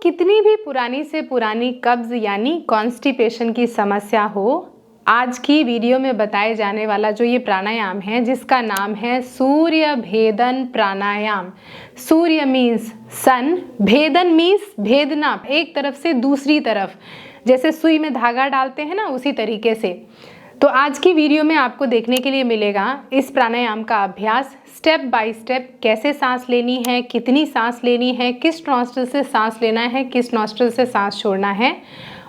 कितनी भी पुरानी से पुरानी कब्ज यानी कॉन्स्टिपेशन की समस्या हो, आज की वीडियो में बताए जाने वाला जो ये प्राणायाम है जिसका नाम है सूर्य भेदन प्राणायाम। सूर्य मीन्स सन, भेदन मीन्स भेदना एक तरफ से दूसरी तरफ, जैसे सुई में धागा डालते हैं ना, उसी तरीके से। तो आज की वीडियो में आपको देखने के लिए मिलेगा इस प्राणायाम का अभ्यास स्टेप बाय स्टेप, कैसे सांस लेनी है, कितनी सांस लेनी है, किस नॉस्ट्रिल से सांस लेना है, किस नॉस्ट्रिल से सांस छोड़ना है।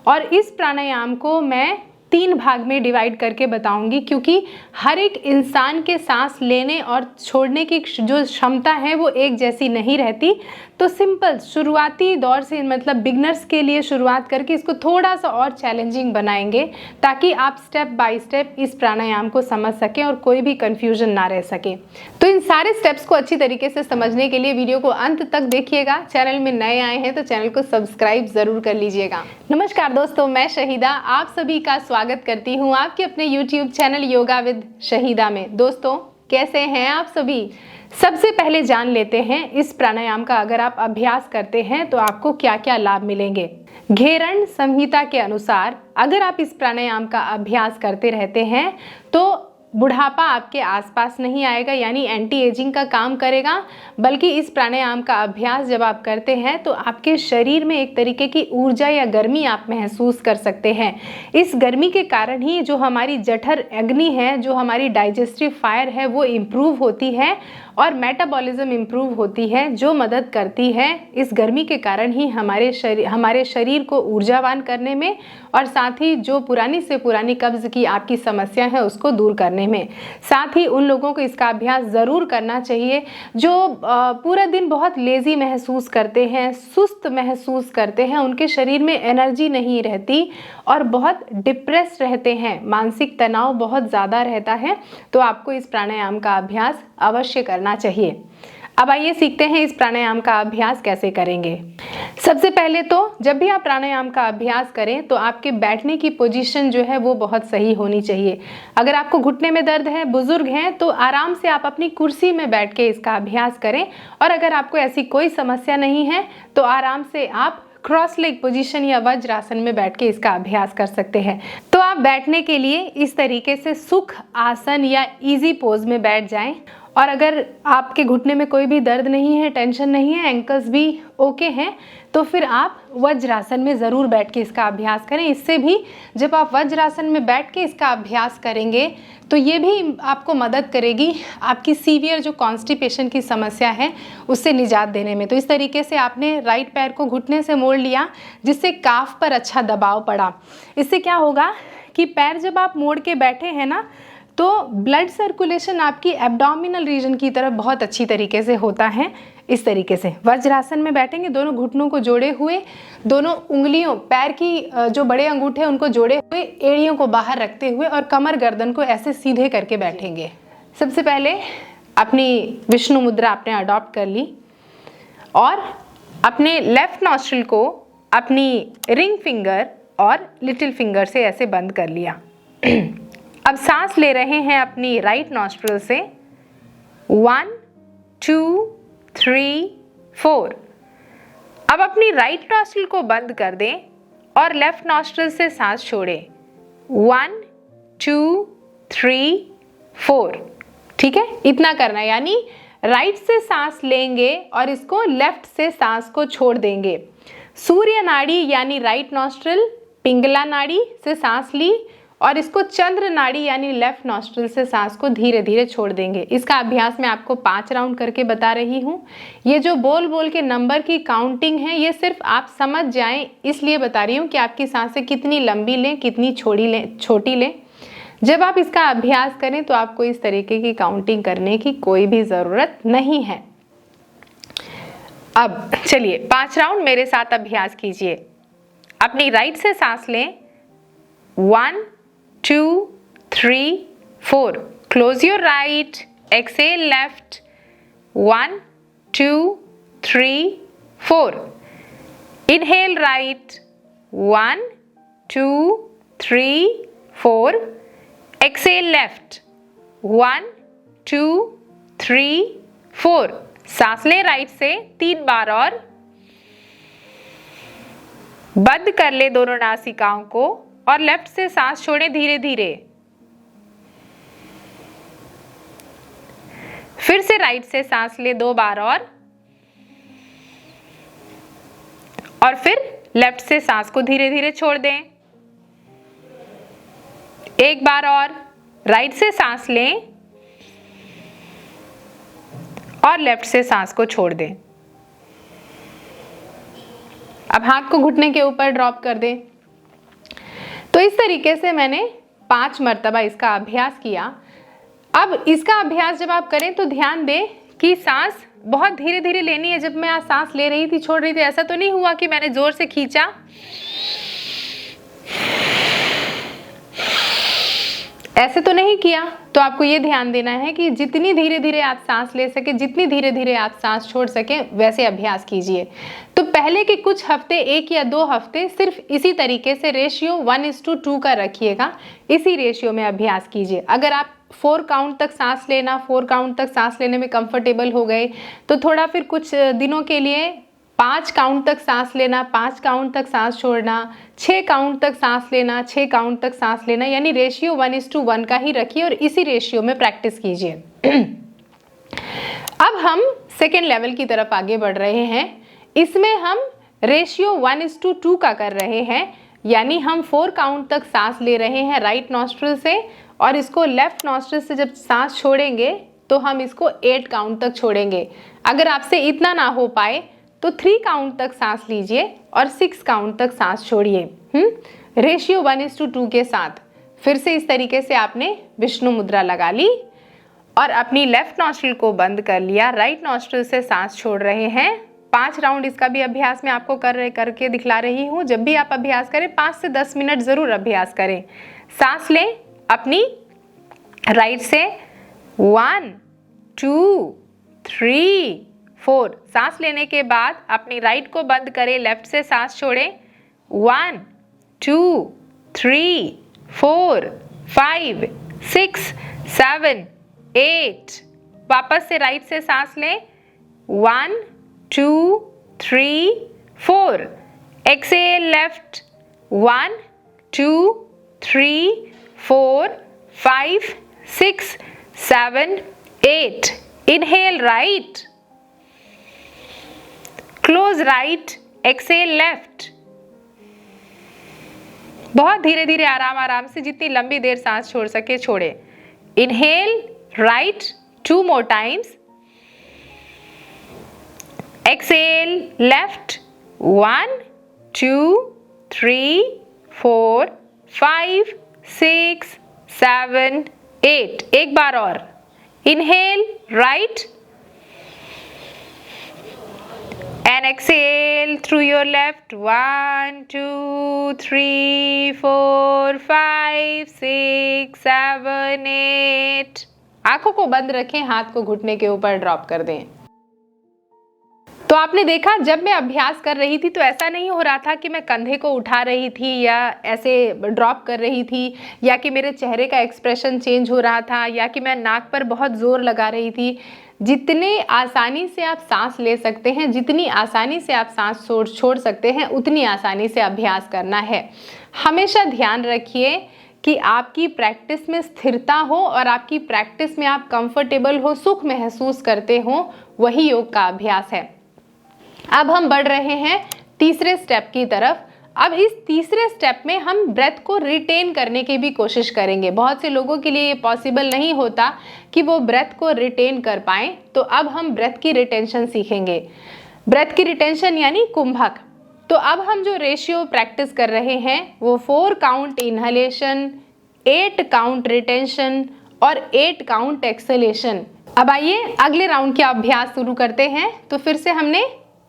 और इस प्राणायाम को मैं 3 भाग में डिवाइड करके बताऊंगी, क्योंकि हर एक इंसान के सांस लेने और छोड़ने की जो क्षमता है वो एक जैसी नहीं रहती। तो सिंपल शुरुआती दौर से, मतलब बिगनर्स के लिए शुरुआत करके इसको थोड़ा सा और चैलेंजिंग बनाएंगे, ताकि आप स्टेप बाय स्टेप इस प्राणायाम को समझ सकें और कोई भी कंफ्यूजन ना रह सके। तो इन सारे स्टेप्स को अच्छी तरीके से समझने के लिए वीडियो को अंत तक देखिएगा। चैनल में नए आए हैं तो चैनल को सब्सक्राइब जरूर कर लीजिएगा। नमस्कार दोस्तों, मैं शहीदा आप सभी का स्वागत करती हूँ आपके अपने YouTube channel yoga with Shahida में। दोस्तों, कैसे हैं आप सभी? सबसे पहले जान लेते हैं इस प्राणायाम का अगर आप अभ्यास करते हैं तो आपको क्या क्या लाभ मिलेंगे। घेरण संहिता के अनुसार अगर आप इस प्राणायाम का अभ्यास करते रहते हैं तो बुढ़ापा आपके आसपास नहीं आएगा, यानी एंटी एजिंग का काम करेगा। बल्कि इस प्राणायाम का अभ्यास जब आप करते हैं तो आपके शरीर में एक तरीके की ऊर्जा या गर्मी आप महसूस कर सकते हैं। इस गर्मी के कारण ही जो हमारी जठर अग्नि है, जो हमारी डाइजेस्टिव फायर है, वो इम्प्रूव होती है और मेटाबॉलिज्म इम्प्रूव होती है, जो मदद करती है इस गर्मी के कारण ही हमारे शरीर को ऊर्जावान करने में, और साथ ही जो पुरानी से पुरानी कब्ज की आपकी समस्या है उसको दूर करने में। साथ ही उन लोगों को इसका अभ्यास ज़रूर करना चाहिए जो पूरा दिन बहुत लेज़ी महसूस करते हैं, सुस्त महसूस करते हैं, उनके शरीर में एनर्जी नहीं रहती और बहुत डिप्रेस रहते हैं, मानसिक तनाव बहुत ज़्यादा रहता है। तो आपको इस प्राणायाम का अभ्यास अवश्य करना चाहिए। अब आइए सीखते हैं इस प्राणायाम का अभ्यास कैसे करेंगे। सबसे पहले तो जब भी आप प्राणायाम का अभ्यास करें तो आपके बैठने की पोजीशन जो है वो बहुत सही होनी चाहिए। अगर आपको घुटने में दर्द है, बुजुर्ग हैं, तो आराम से आप अपनी कुर्सी में बैठ के इसका अभ्यास करें। और अगर आपको ऐसी कोई समस्या नहीं है तो आराम से आप क्रॉस लेग पोजीशन या वज्रासन में बैठ के इसका अभ्यास कर सकते हैं। तो आप बैठने के लिए इस तरीके से सुख आसन या इजी पोज में बैठ जाएं। और अगर आपके घुटने में कोई भी दर्द नहीं है, टेंशन नहीं है, एंकल्स भी ओके हैं, तो फिर आप वज्रासन में ज़रूर बैठ के इसका अभ्यास करें। इससे भी जब आप वज्रासन में बैठ के इसका अभ्यास करेंगे तो ये भी आपको मदद करेगी आपकी सीवियर जो कॉन्स्टिपेशन की समस्या है उससे निजात देने में। तो इस तरीके से आपने राइट पैर को घुटने से मोड़ लिया, जिससे काफ पर अच्छा दबाव पड़ा। इससे क्या होगा कि पैर जब आप मोड़ के बैठे हैं ना, तो ब्लड सर्कुलेशन आपकी एब्डोमिनल रीजन की तरफ बहुत अच्छी तरीके से होता है। इस तरीके से वज्रासन में बैठेंगे, दोनों घुटनों को जोड़े हुए, दोनों उंगलियों, पैर की जो बड़े अंगूठे उनको जोड़े हुए, एड़ियों को बाहर रखते हुए और कमर गर्दन को ऐसे सीधे करके बैठेंगे। सबसे पहले अपनी विष्णु मुद्रा आपने अडॉप्ट कर ली और अपने लेफ्ट नॉस्ट्रिल को अपनी रिंग फिंगर और लिटिल फिंगर से ऐसे बंद कर लिया। अब सांस ले रहे हैं अपनी राइट नॉस्ट्रिल से 1 2 3 4। अब अपनी राइट नॉस्ट्रिल को बंद कर दें और लेफ्ट नॉस्ट्रिल से सांस छोड़ें 1 2 3 4। ठीक है, इतना करना है। यानी राइट से सांस लेंगे और इसको लेफ्ट से सांस को छोड़ देंगे। सूर्य नाड़ी यानी राइट नॉस्ट्रिल, पिंगला नाड़ी से सांस ली और इसको चंद्र नाड़ी यानी लेफ्ट नॉस्ट्रिल से सांस को धीरे धीरे छोड़ देंगे। इसका अभ्यास मैं आपको 5 राउंड करके बता रही हूँ। ये जो बोल बोल के नंबर की काउंटिंग है, ये सिर्फ आप समझ जाएं इसलिए बता रही हूँ कि आपकी सांसें कितनी लंबी लें, कितनी छोटी लें। जब आप इसका अभ्यास करें तो आपको इस तरीके की काउंटिंग करने की कोई भी ज़रूरत नहीं है। अब चलिए 5 राउंड मेरे साथ अभ्यास कीजिए। अपनी राइट से सांस लें 1 2 3 4। Close your right, exhale left 1 2 3 4। Inhale right 1 2 3 4। Exhale left 1 2 3 4। सांस लें राइट से 3 बार और बंद कर ले दोनों नासिकाओं को और लेफ्ट से सांस छोड़ें धीरे धीरे। फिर से राइट से सांस ले 2 बार और फिर लेफ्ट से सांस को धीरे धीरे छोड़ दें। 1 बार और राइट से सांस लें और लेफ्ट से सांस को छोड़ दें। अब हाथ को घुटने के ऊपर ड्रॉप कर दें। तो इस तरीके से मैंने 5 मर्तबा इसका अभ्यास किया। अब इसका अभ्यास जब आप करें तो ध्यान दें कि सांस बहुत धीरे धीरे लेनी है। जब मैं आज सांस ले रही थी, छोड़ रही थी, ऐसा तो नहीं हुआ कि मैंने जोर से खींचा, ऐसे तो नहीं किया। तो आपको ये ध्यान देना है कि जितनी धीरे धीरे आप सांस ले सके, जितनी धीरे धीरे आप सांस छोड़ सके, वैसे अभ्यास कीजिए। तो पहले के कुछ हफ्ते, 1 या 2 हफ्ते सिर्फ इसी तरीके से रेशियो 1:2 का रखिएगा। इसी रेशियो में अभ्यास कीजिए। अगर आप 4 काउंट तक सांस लेना, 4 काउंट तक सांस लेने में कंफर्टेबल हो गए तो थोड़ा फिर कुछ दिनों के लिए 5 काउंट तक सांस लेना, 5 काउंट तक सांस छोड़ना, 6 काउंट तक सांस लेना, 6 काउंट तक सांस लेना, यानी रेशियो 1:1 का ही रखिए और इसी रेशियो में प्रैक्टिस कीजिए। अब हम सेकेंड लेवल की तरफ आगे बढ़ रहे हैं। इसमें हम रेशियो 1:2 का कर रहे हैं, यानी हम 4 काउंट तक सांस ले रहे हैं राइट नॉस्ट्रिल से और इसको लेफ्ट नॉस्ट्रिल से जब सांस छोड़ेंगे तो हम इसको 8 काउंट तक छोड़ेंगे। अगर आपसे इतना ना हो पाए तो 3 काउंट तक सांस लीजिए और 6 काउंट तक सांस छोड़िए, रेशियो 1:2 के साथ। फिर से इस तरीके से आपने विष्णु मुद्रा लगा ली और अपनी लेफ्ट नॉस्ट्रिल को बंद कर लिया, राइट नॉस्ट्रिल से सांस छोड़ रहे हैं। 5 राउंड इसका भी अभ्यास मैं आपको करके दिखला रही हूँ। जब भी आप अभ्यास करें 5 से 10 मिनट जरूर अभ्यास करें। सांस लें अपनी राइट से 1 2 3 4। सांस लेने के बाद अपनी राइट को बंद करें, लेफ्ट से सांस छोड़ें। 1 2 3 4 5 6 7 8। वापस से राइट से सांस लें। 1 2 3 4। Exhale left. 1 2 3 4 5 6 7 8। Inhale right, close right, exhale left. बहुत धीरे धीरे आराम आराम से, जितनी लंबी देर सांस छोड़ सके छोड़े। Inhale right 2 more times, exhale left. 1 2 3 4 5 6 7 8। एक बार और। Inhale right and exhale through your left. 1 2 3 4 5 6 7 8। आंखों को बंद रखें, हाथ को घुटने के ऊपर ड्रॉप कर दें। तो आपने देखा, जब मैं अभ्यास कर रही थी तो ऐसा नहीं हो रहा था कि मैं कंधे को उठा रही थी या ऐसे ड्रॉप कर रही थी, या कि मेरे चेहरे का एक्सप्रेशन चेंज हो रहा था, या कि मैं नाक पर बहुत जोर लगा रही थी। जितने आसानी से आप सांस ले सकते हैं, जितनी आसानी से आप सांस छोड़ सकते हैं, उतनी आसानी से अभ्यास करना है। हमेशा ध्यान रखिए कि आपकी प्रैक्टिस में स्थिरता हो और आपकी प्रैक्टिस में आप कंफर्टेबल हो, सुख महसूस करते हो, वही योग का अभ्यास है। अब हम बढ़ रहे हैं तीसरे स्टेप की तरफ। अब इस तीसरे स्टेप में हम ब्रेथ को रिटेन करने की भी कोशिश करेंगे। बहुत से लोगों के लिए ये पॉसिबल नहीं होता कि वो ब्रेथ को रिटेन कर पाएं, तो अब हम ब्रेथ की रिटेंशन सीखेंगे। ब्रेथ की रिटेंशन यानी कुंभक। तो अब हम जो रेशियो प्रैक्टिस कर रहे हैं वो 4 काउंट इनहलेशन, 8 काउंट रिटेंशन और 8 काउंट एक्सलेशन। अब आइए अगले राउंड का अभ्यास शुरू करते हैं। तो फिर से हमने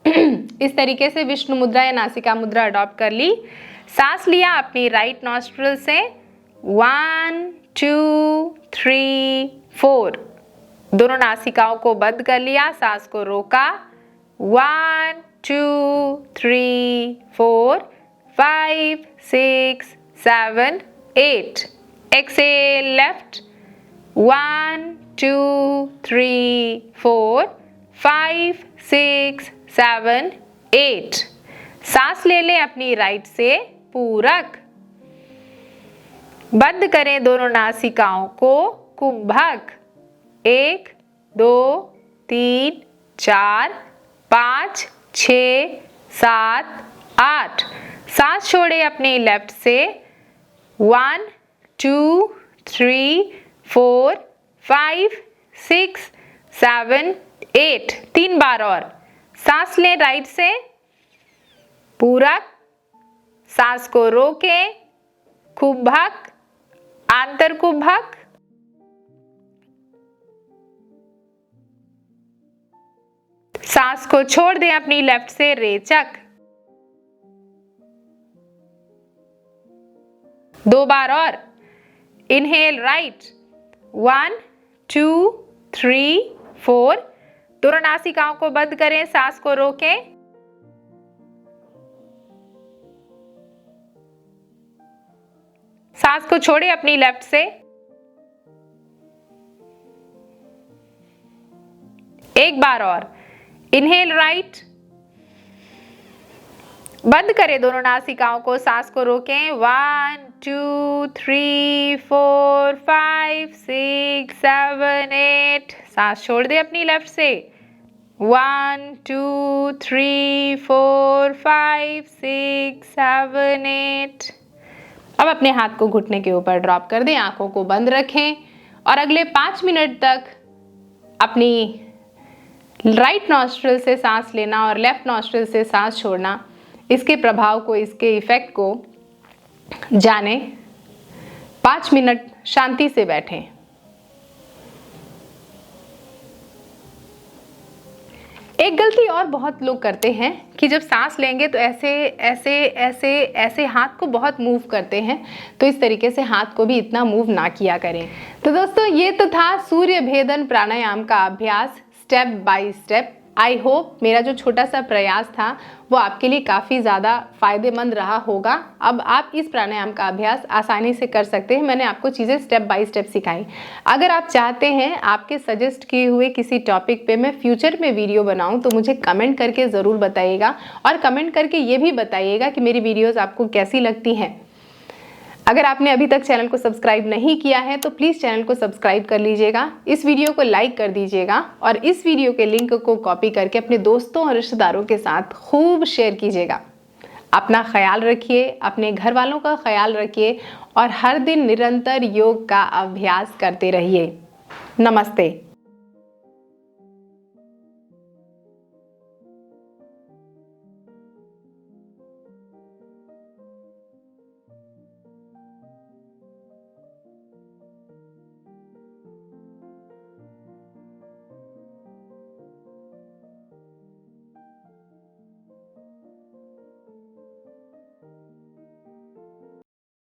इस तरीके से विष्णु मुद्रा या नासिका मुद्रा अडॉप्ट कर ली। सांस लिया अपनी राइट नॉस्ट्रिल से। 1 2 3 4। दोनों नासिकाओं को बंद कर लिया, सांस को रोका। 1 2 3 4 5 6 7 8। Exhale left. 1 2 3 4 5 6 7 8। सांस ले लें अपनी राइट से पूरक। बंद करें दोनों नासिकाओं को कुंभक। 1 2 3 4 5 6 7 8। सांस छोड़े अपनी लेफ्ट से 1 2 3 4 5 6 7 8। 3 बार और। सांस लें राइट से पूरक। सांस को रोकें कुंभक आंतर कुंभक। सांस को छोड़ दें अपनी लेफ्ट से रेचक। 2 बार और। Inhale right 1 2 3 4। दोनों नासिकाओं को बंद करें, सांस को रोकें। सांस को छोड़े अपनी लेफ्ट से। एक बार और। Inhale right. बंद करें दोनों नासिकाओं को, सांस को रोकें। 1 2 3 4 5 6 7 8। सांस छोड़ दे अपनी लेफ्ट से। 1 2 3 4 5 6 7 8। अब अपने हाथ को घुटने के ऊपर ड्रॉप कर दें, आंखों को बंद रखें और अगले 5 मिनट तक अपनी राइट नॉस्ट्रिल से सांस लेना और लेफ्ट नॉस्ट्रिल से सांस छोड़ना, इसके प्रभाव को, इसके इफेक्ट को जाने। 5 मिनट शांति से बैठें। एक गलती और बहुत लोग करते हैं कि जब सांस लेंगे तो ऐसे ऐसे ऐसे ऐसे हाथ को बहुत मूव करते हैं, तो इस तरीके से हाथ को भी इतना मूव ना किया करें। तो दोस्तों ये तो था सूर्य भेदन प्राणायाम का अभ्यास step by step. I hope मेरा जो छोटा सा प्रयास था वो आपके लिए काफ़ी ज़्यादा फायदेमंद रहा होगा। अब आप इस प्राणायाम का अभ्यास आसानी से कर सकते हैं। मैंने आपको चीज़ें स्टेप बाय स्टेप सिखाई। अगर आप चाहते हैं आपके सजेस्ट किए हुए किसी टॉपिक पे मैं फ्यूचर में वीडियो बनाऊं तो मुझे कमेंट करके ज़रूर बताइएगा, और कमेंट करके ये भी बताइएगा कि मेरी वीडियोज़ आपको कैसी लगती हैं। अगर आपने अभी तक चैनल को सब्सक्राइब नहीं किया है तो प्लीज़ चैनल को सब्सक्राइब कर लीजिएगा, इस वीडियो को लाइक कर दीजिएगा और इस वीडियो के लिंक को कॉपी करके अपने दोस्तों और रिश्तेदारों के साथ खूब शेयर कीजिएगा। अपना ख्याल रखिए, अपने घर वालों का ख्याल रखिए और हर दिन निरंतर योग का अभ्यास करते रहिए। नमस्ते।